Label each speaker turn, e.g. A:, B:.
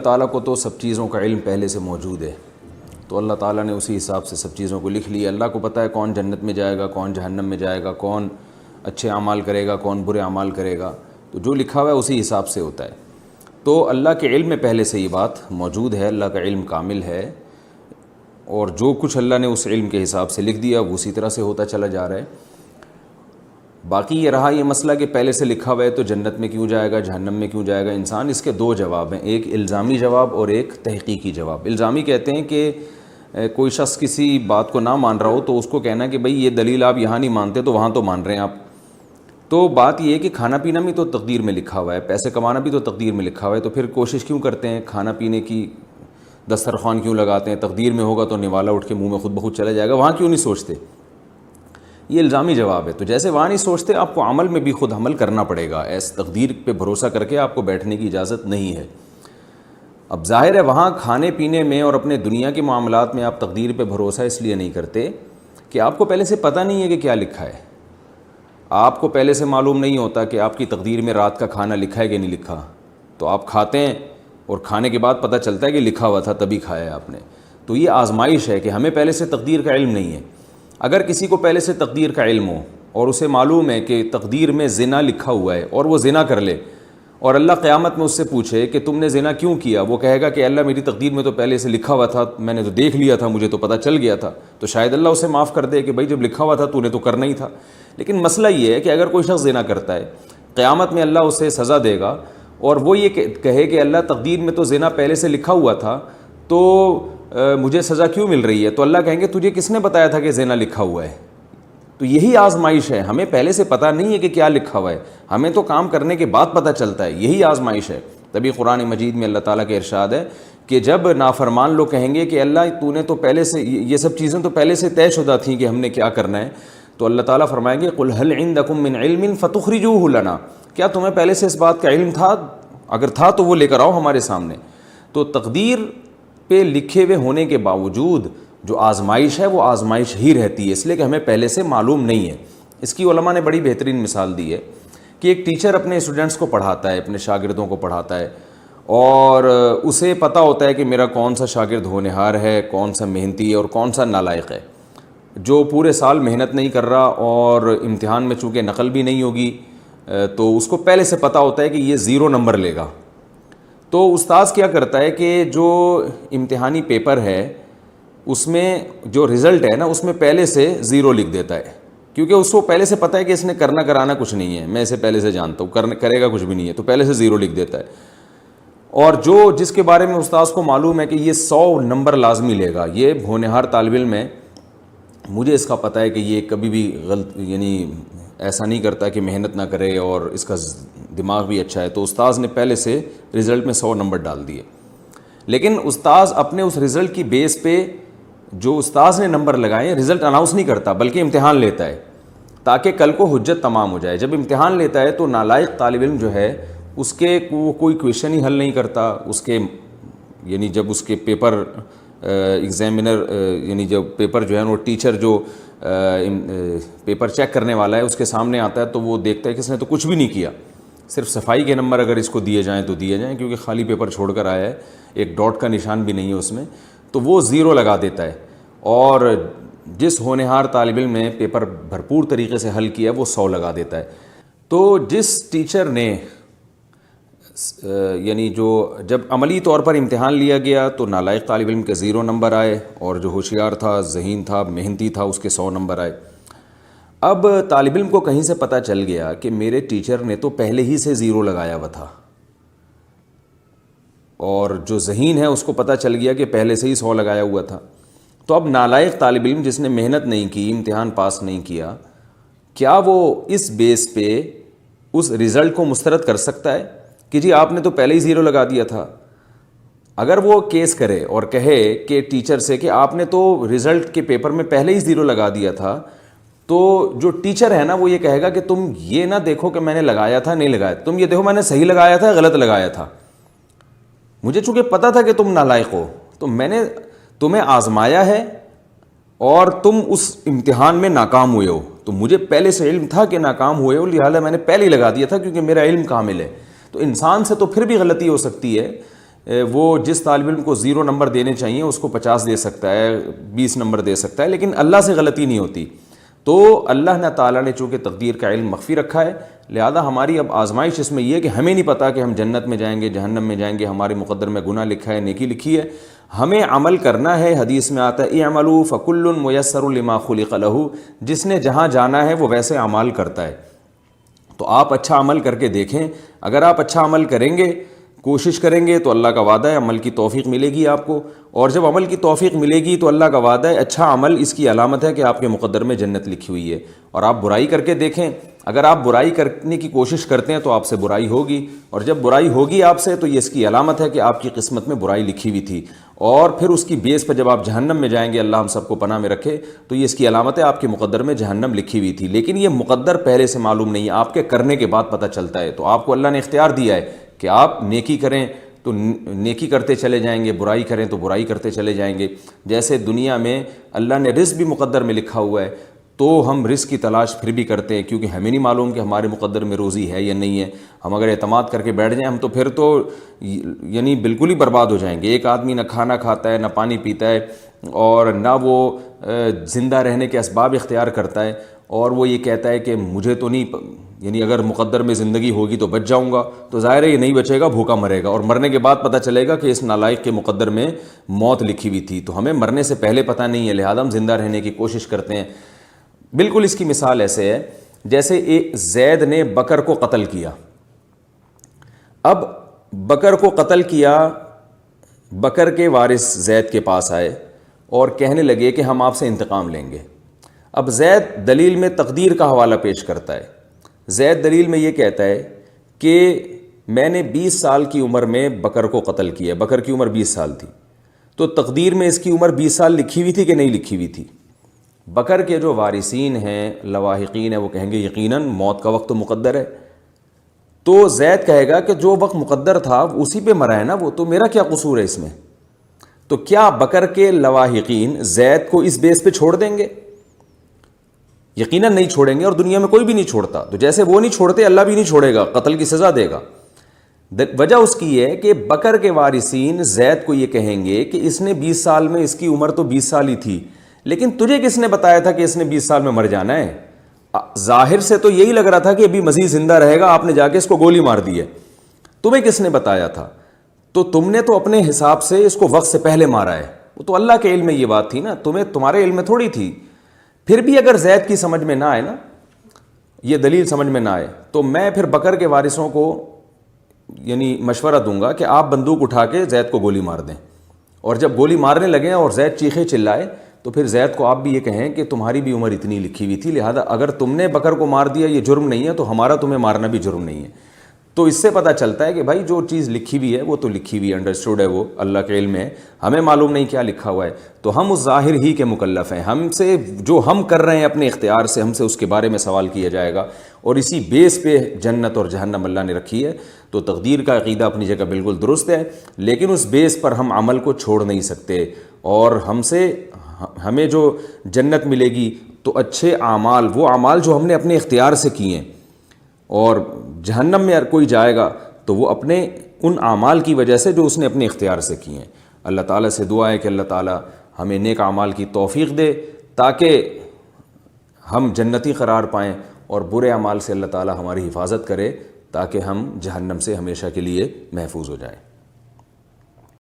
A: اللہ تعالیٰ کو تو سب چیزوں کا علم پہلے سے موجود ہے، تو اللہ تعالیٰ نے اسی حساب سے سب چیزوں کو لکھ لیا۔ اللہ کو پتہ ہے کون جنت میں جائے گا، کون جہنم میں جائے گا، کون اچھے اعمال کرے گا، کون برے اعمال کرے گا، تو جو لکھا ہوا ہے اسی حساب سے ہوتا ہے۔ تو اللہ کے علم میں پہلے سے یہ بات موجود ہے، اللہ کا علم کامل ہے، اور جو کچھ اللہ نے اس علم کے حساب سے لکھ دیا وہ اسی طرح سے ہوتا چلا جا رہا ہے۔ باقی یہ رہا یہ مسئلہ کہ پہلے سے لکھا ہوا ہے تو جنت میں کیوں جائے گا، جہنم میں کیوں جائے گا انسان، اس کے دو جواب ہیں، ایک الزامی جواب اور ایک تحقیقی جواب۔ الزامی کہتے ہیں کہ کوئی شخص کسی بات کو نہ مان رہا ہو تو اس کو کہنا کہ بھئی یہ دلیل آپ یہاں نہیں مانتے تو وہاں تو مان رہے ہیں آپ۔ تو بات یہ ہے کہ کھانا پینا بھی تو تقدیر میں لکھا ہوا ہے، پیسے کمانا بھی تو تقدیر میں لکھا ہوا ہے، تو پھر کوشش کیوں کرتے ہیں کھانا پینے کی، دسترخوان کیوں لگاتے ہیں، تقدیر میں ہوگا تو نوالا اٹھ کے منہ میں خود بخود چلا جائے گا، وہاں کیوں نہیں سوچتے؟ یہ الزامی جواب ہے۔ تو جیسے وہاں نہیں سوچتے، آپ کو عمل میں بھی خود عمل کرنا پڑے گا، ایس تقدیر پہ بھروسہ کر کے آپ کو بیٹھنے کی اجازت نہیں ہے۔ اب ظاہر ہے وہاں کھانے پینے میں اور اپنے دنیا کے معاملات میں آپ تقدیر پہ بھروسہ اس لیے نہیں کرتے کہ آپ کو پہلے سے پتہ نہیں ہے کہ کیا لکھا ہے، آپ کو پہلے سے معلوم نہیں ہوتا کہ آپ کی تقدیر میں رات کا کھانا لکھا ہے کہ نہیں لکھا، تو آپ کھاتے ہیں اور کھانے کے بعد پتہ چلتا ہے کہ لکھا ہوا تھا تبھی کھایا ہے آپ نے۔ تو یہ آزمائش ہے کہ ہمیں پہلے سے تقدیر کا علم نہیں ہے۔ اگر کسی کو پہلے سے تقدیر کا علم ہو اور اسے معلوم ہے کہ تقدیر میں زنا لکھا ہوا ہے اور وہ زنا کر لے، اور اللہ قیامت میں اس سے پوچھے کہ تم نے زنا کیوں کیا، وہ کہے گا کہ اللہ میری تقدیر میں تو پہلے سے لکھا ہوا تھا، میں نے تو دیکھ لیا تھا، مجھے تو پتہ چل گیا تھا، تو شاید اللہ اسے معاف کر دے کہ بھائی جب لکھا ہوا تھا تو نے تو کرنا ہی تھا۔ لیکن مسئلہ یہ ہے کہ اگر کوئی شخص زنا کرتا ہے، قیامت میں اللہ اسے سزا دے گا اور وہ یہ کہے کہ اللہ تقدیر میں تو زنا پہلے سے لکھا ہوا تھا تو مجھے سزا کیوں مل رہی ہے، تو اللہ کہیں گے تجھے کس نے بتایا تھا کہ زنا لکھا ہوا ہے؟ تو یہی آزمائش ہے، ہمیں پہلے سے پتہ نہیں ہے کہ کیا لکھا ہوا ہے، ہمیں تو کام کرنے کے بعد پتہ چلتا ہے، یہی آزمائش ہے۔ تبھی قرآن مجید میں اللہ تعالیٰ کے ارشاد ہے کہ جب نافرمان لوگ کہیں گے کہ اللہ تو نے تو پہلے سے یہ سب چیزیں تو پہلے سے طے شدہ تھیں کہ ہم نے کیا کرنا ہے، تو اللہ تعالیٰ فرمائیں گے قل هل عندکم من علم فتخرجوه لنا، کیا تمہیں پہلے سے اس بات کا علم تھا؟ اگر تھا تو وہ لے کر آؤ ہمارے سامنے۔ تو تقدیر پہ لکھے ہوئے ہونے کے باوجود جو آزمائش ہے وہ آزمائش ہی رہتی ہے، اس لیے کہ ہمیں پہلے سے معلوم نہیں ہے۔ اس کی علماء نے بڑی بہترین مثال دی ہے کہ ایک ٹیچر اپنے اسٹوڈنٹس کو پڑھاتا ہے، اپنے شاگردوں کو پڑھاتا ہے، اور اسے پتہ ہوتا ہے کہ میرا کون سا شاگرد ہونہار ہے، کون سا محنتی ہے اور کون سا نالائق ہے۔ جو پورے سال محنت نہیں کر رہا اور امتحان میں چونکہ نقل بھی نہیں ہوگی تو اس کو پہلے سے پتہ ہوتا ہے کہ یہ 0 نمبر لے گا، تو استاذ کیا کرتا ہے کہ جو امتحانی پیپر ہے اس میں جو رزلٹ ہے نا اس میں پہلے سے 0 لکھ دیتا ہے، کیونکہ اس کو پہلے سے پتہ ہے کہ اس نے کرنا کرانا کچھ نہیں ہے، میں اسے پہلے سے جانتا ہوں کرے گا کچھ بھی نہیں ہے، تو پہلے سے 0 لکھ دیتا ہے۔ اور جس کے بارے میں استاذ کو معلوم ہے کہ یہ 100 نمبر لازمی لے گا، یہ ہونہار طالب علم ہے، مجھے اس کا پتہ ہے کہ یہ کبھی بھی غلط ایسا نہیں کرتا کہ محنت نہ کرے اور اس کا دماغ بھی اچھا ہے، تو استاذ نے پہلے سے رزلٹ میں 100 نمبر ڈال دیے۔ لیکن استاذ اپنے اس رزلٹ کی بیس پہ جو استاذ نے نمبر لگائے رزلٹ اناؤنس نہیں کرتا بلکہ امتحان لیتا ہے تاکہ کل کو حجت تمام ہو جائے۔ جب امتحان لیتا ہے تو نالائق طالب علم جو ہے اس کے کوئی کویشچن ہی حل نہیں کرتا، اس کے جب اس کے پیپر ایگزامینر جب پیپر جو ہے وہ ٹیچر جو پیپر چیک کرنے والا ہے اس کے سامنے آتا ہے تو وہ دیکھتا ہے کہ اس نے تو کچھ بھی نہیں کیا، صرف صفائی کے نمبر اگر اس کو دیے جائیں تو دیے جائیں، کیونکہ خالی پیپر چھوڑ کر آیا ہے، ایک ڈاٹ کا نشان بھی نہیں ہے اس میں، تو وہ 0 لگا دیتا ہے۔ اور جس ہونہار طالب علم نے پیپر بھرپور طریقے سے حل کیا وہ 100 لگا دیتا ہے۔ تو جس ٹیچر نے جو جب عملی طور پر امتحان لیا گیا تو نالائق طالب علم کے 0 نمبر آئے، اور جو ہوشیار تھا، ذہین تھا، محنتی تھا اس کے 100 نمبر آئے۔ اب طالب علم کو کہیں سے پتہ چل گیا کہ میرے ٹیچر نے تو پہلے ہی سے 0 لگایا ہوا تھا، اور جو ذہین ہے اس کو پتہ چل گیا کہ پہلے سے ہی 100 لگایا ہوا تھا۔ تو اب نالائق طالب علم جس نے محنت نہیں کی، امتحان پاس نہیں کیا، کیا وہ اس بیس پہ اس رزلٹ کو مسترد کر سکتا ہے کہ جی آپ نے تو پہلے ہی 0 لگا دیا تھا؟ اگر وہ کیس کرے اور کہے کہ ٹیچر سے کہ آپ نے تو رزلٹ کے پیپر میں پہلے ہی 0 لگا دیا تھا، تو جو ٹیچر ہے نا وہ یہ کہے گا کہ تم یہ نہ دیکھو کہ میں نے لگایا تھا نہیں لگایا، تم یہ دیکھو میں نے صحیح لگایا تھا غلط لگایا تھا، مجھے چونکہ پتہ تھا کہ تم نالائق ہو تو میں نے تمہیں آزمایا ہے اور تم اس امتحان میں ناکام ہوئے ہو، تو مجھے پہلے سے علم تھا کہ ناکام ہوئے ہو، لہٰذا میں نے پہلے ہی لگا دیا تھا کیونکہ میرا علم کامل ہے۔ تو انسان سے تو پھر بھی غلطی ہو سکتی ہے، وہ جس طالب علم کو 0 نمبر دینے چاہیے اس کو 50 دے سکتا ہے، 20 نمبر دے سکتا ہے، لیکن اللہ سے غلطی نہیں ہوتی۔ تو اللہ نے تعالیٰ نے چونکہ تقدیر کا علم مخفی رکھا ہے، لہذا ہماری اب آزمائش اس میں یہ ہے کہ ہمیں نہیں پتہ کہ ہم جنت میں جائیں گے جہنم میں جائیں گے، ہمارے مقدر میں گناہ لکھا ہے نیکی لکھی ہے، ہمیں عمل کرنا ہے۔ حدیث میں آتا ہے اعملوا فکل میسر لما خلق لہ، جس نے جہاں جانا ہے وہ ویسے اعمال کرتا ہے۔ تو آپ اچھا عمل کر کے دیکھیں، اگر آپ اچھا عمل کریں گے، کوشش کریں گے تو اللہ کا وعدہ ہے عمل کی توفیق ملے گی آپ کو، اور جب عمل کی توفیق ملے گی تو اللہ کا وعدہ ہے اچھا عمل اس کی علامت ہے کہ آپ کے مقدر میں جنت لکھی ہوئی ہے۔ اور آپ برائی کر کے دیکھیں، اگر آپ برائی کرنے کی کوشش کرتے ہیں تو آپ سے برائی ہوگی، اور جب برائی ہوگی آپ سے تو یہ اس کی علامت ہے کہ آپ کی قسمت میں برائی لکھی ہوئی تھی، اور پھر اس کی بیس پر جب آپ جہنم میں جائیں گے، اللہ ہم سب کو پناہ میں رکھے، تو یہ اس کی علامت ہے آپ کے مقدر میں جہنم لکھی ہوئی تھی۔ لیکن یہ مقدر پہلے سے معلوم نہیں ہے، آپ کے کرنے کے بعد پتہ چلتا ہے۔ تو آپ کو اللہ نے اختیار دیا ہے کہ آپ نیکی کریں تو نیکی کرتے چلے جائیں گے، برائی کریں تو برائی کرتے چلے جائیں گے۔ جیسے دنیا میں اللہ نے رزق بھی مقدر میں لکھا ہوا ہے، تو ہم رزق کی تلاش پھر بھی کرتے ہیں، کیونکہ ہمیں نہیں معلوم کہ ہمارے مقدر میں روزی ہے یا نہیں ہے۔ ہم اگر اعتماد کر کے بیٹھ جائیں ہم تو پھر تو یعنی بالکل ہی برباد ہو جائیں گے۔ ایک آدمی نہ کھانا کھاتا ہے، نہ پانی پیتا ہے، اور نہ وہ زندہ رہنے کے اسباب اختیار کرتا ہے، اور وہ یہ کہتا ہے کہ مجھے تو نہیں، یعنی اگر مقدر میں زندگی ہوگی تو بچ جاؤں گا، تو ظاہر ہے یہ نہیں بچے گا، بھوکا مرے گا، اور مرنے کے بعد پتہ چلے گا کہ اس نالائق کے مقدر میں موت لکھی ہوئی تھی۔ تو ہمیں مرنے سے پہلے پتہ نہیں ہے، لہذا ہم زندہ رہنے کی کوشش کرتے ہیں۔ بالکل اس کی مثال ایسے ہے جیسے ایک زید نے بکر کو قتل کیا۔ اب بکر کو قتل کیا، بکر کے وارث زید کے پاس آئے اور کہنے لگے کہ ہم آپ سے انتقام لیں گے۔ اب زید دلیل میں تقدیر کا حوالہ پیش کرتا ہے۔ زید دلیل میں یہ کہتا ہے کہ میں نے 20 سال کی عمر میں بکر کو قتل کیا، بکر کی عمر 20 سال تھی، تو تقدیر میں اس کی عمر 20 سال لکھی ہوئی تھی کہ نہیں لکھی ہوئی تھی؟ بکر کے جو وارثین ہیں، لواحقین ہیں، وہ کہیں گے یقیناً موت کا وقت تو مقدر ہے۔ تو زید کہے گا کہ جو وقت مقدر تھا اسی پہ مرا ہے نا وہ، تو میرا کیا قصور ہے اس میں؟ تو کیا بکر کے لواحقین زید کو اس بیس پہ چھوڑ دیں گے؟ یقیناً نہیں چھوڑیں گے، اور دنیا میں کوئی بھی نہیں چھوڑتا۔ تو جیسے وہ نہیں چھوڑتے، اللہ بھی نہیں چھوڑے گا، قتل کی سزا دے گا۔ وجہ اس کی یہ ہے کہ بکر کے وارثین زید کو یہ کہیں گے کہ اس نے 20 سال میں، اس کی عمر تو 20 سال ہی تھی، لیکن تجھے کس نے بتایا تھا کہ اس نے 20 سال میں مر جانا ہے؟ ظاہر سے تو یہی لگ رہا تھا کہ ابھی مزید زندہ رہے گا، آپ نے جا کے اس کو گولی مار دی ہے، تمہیں کس نے بتایا تھا؟ تو تم نے تو اپنے حساب سے اس کو وقت سے پہلے مارا ہے، وہ تو اللہ کے علم میں یہ بات تھی نا، تمہارے علم میں تھوڑی تھی۔ پھر بھی اگر زید کی سمجھ میں نہ آئے نا، یہ دلیل سمجھ میں نہ آئے، تو میں پھر بکر کے وارثوں کو یعنی مشورہ دوں گا کہ آپ بندوق اٹھا کے زید کو گولی مار دیں، اور جب گولی مارنے لگیں اور زید چیخے چلائے تو پھر زید کو آپ بھی یہ کہیں کہ تمہاری بھی عمر اتنی لکھی ہوئی تھی، لہذا اگر تم نے بکر کو مار دیا یہ جرم نہیں ہے، تو ہمارا تمہیں مارنا بھی جرم نہیں ہے۔ تو اس سے پتہ چلتا ہے کہ بھائی جو چیز لکھی ہوئی ہے وہ تو لکھی ہوئی، انڈرسٹوڈ ہے، وہ اللہ کے علم ہے، ہمیں معلوم نہیں کیا لکھا ہوا ہے، تو ہم اس ظاہر ہی کے مکلف ہیں۔ ہم سے جو ہم کر رہے ہیں اپنے اختیار سے، ہم سے اس کے بارے میں سوال کیا جائے گا، اور اسی بیس پہ جنت اور جہنم اللہ نے رکھی ہے۔ تو تقدیر کا عقیدہ اپنی جگہ بالکل درست ہے، لیکن اس بیس پر ہم عمل کو چھوڑ نہیں سکتے، اور ہمیں جو جنت ملے گی تو اچھے اعمال، وہ اعمال جو ہم نے اپنے اختیار سے کیے ہیں، اور جہنم میں اگر کوئی جائے گا تو وہ اپنے ان اعمال کی وجہ سے جو اس نے اپنے اختیار سے کیے ہیں۔ اللہ تعالیٰ سے دعا ہے کہ اللہ تعالیٰ ہمیں نیک اعمال کی توفیق دے تاکہ ہم جنتی قرار پائیں، اور برے اعمال سے اللہ تعالیٰ ہماری حفاظت کرے تاکہ ہم جہنم سے ہمیشہ کے لیے محفوظ ہو جائیں۔